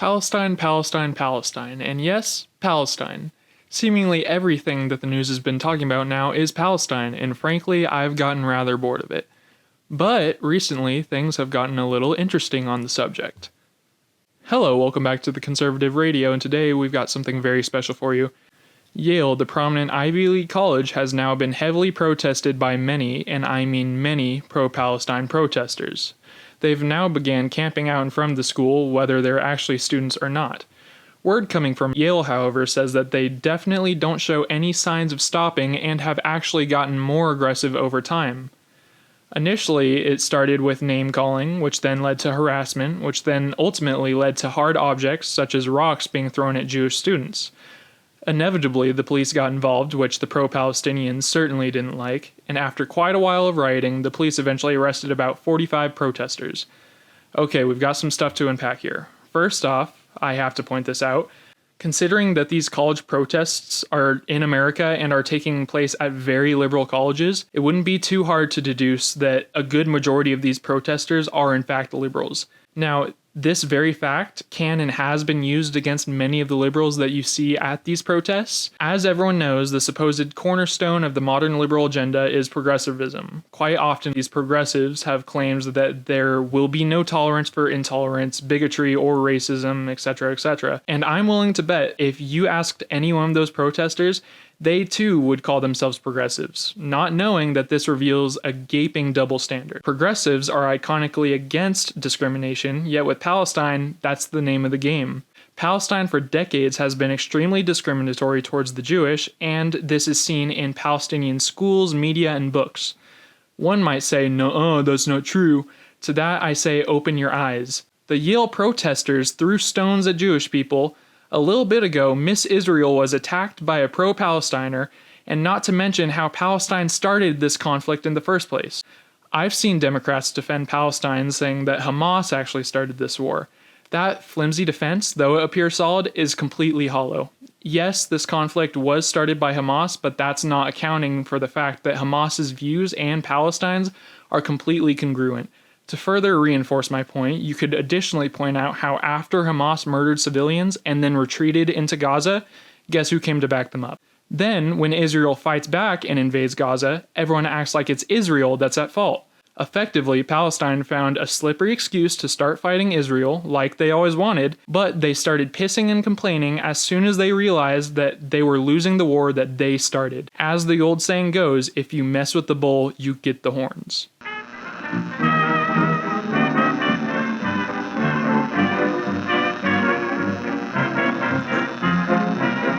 Palestine, Palestine, Palestine, and yes, Palestine. Seemingly everything that the news has been talking about now is Palestine, and frankly, I've gotten rather bored of it. But recently, things have gotten a little interesting on the subject. Hello, welcome back to the Conservative Radio, and today we've got something very special for you. Yale, the prominent Ivy League college, has now been heavily protested by many, and I mean many, pro-Palestine protesters. They've now began camping out in front of the school, whether they're actually students or not. Word coming from Yale, however, says that they definitely don't show any signs of stopping and have actually gotten more aggressive over time. Initially, it started with name-calling, which then led to harassment, which then ultimately led to hard objects such as rocks being thrown at Jewish students. Inevitably, the police got involved, which the pro-Palestinians certainly didn't like, and after quite a while of rioting, the police eventually arrested about 45 protesters. Okay, we've got some stuff to unpack here. First off, I have to point this out. Considering that these college protests are in America and are taking place at very liberal colleges, it wouldn't be too hard to deduce that a good majority of these protesters are in fact liberals. Now, this very fact can and has been used against many of the liberals that you see at these protests. As everyone knows, the supposed cornerstone of the modern liberal agenda is progressivism. Quite often, these progressives have claims that there will be no tolerance for intolerance, bigotry, or racism, etc., etc. And I'm willing to bet if you asked any one of those protesters, they too would call themselves progressives, not knowing that this reveals a gaping double standard. Progressives are iconically against discrimination, yet with Palestine, that's the name of the game. Palestine for decades has been extremely discriminatory towards the Jewish, and this is seen in Palestinian schools, media, and books. One might say, no, that's not true. To that I say, open your eyes. The Yale protesters threw stones at Jewish people. A little bit ago, Miss Israel was attacked by a pro-Palestiner, and not to mention how Palestine started this conflict in the first place. I've seen Democrats defend Palestine, saying that Hamas actually started this war. That flimsy defense, though it appears solid, is completely hollow. Yes, this conflict was started by Hamas, but that's not accounting for the fact that Hamas's views and Palestine's are completely congruent. To further reinforce my point, you could additionally point out how after Hamas murdered civilians and then retreated into Gaza, guess who came to back them up? Then, when Israel fights back and invades Gaza, everyone acts like it's Israel that's at fault. Effectively, Palestine found a slippery excuse to start fighting Israel, like they always wanted, but they started pissing and complaining as soon as they realized that they were losing the war that they started. As the old saying goes, if you mess with the bull, you get the horns.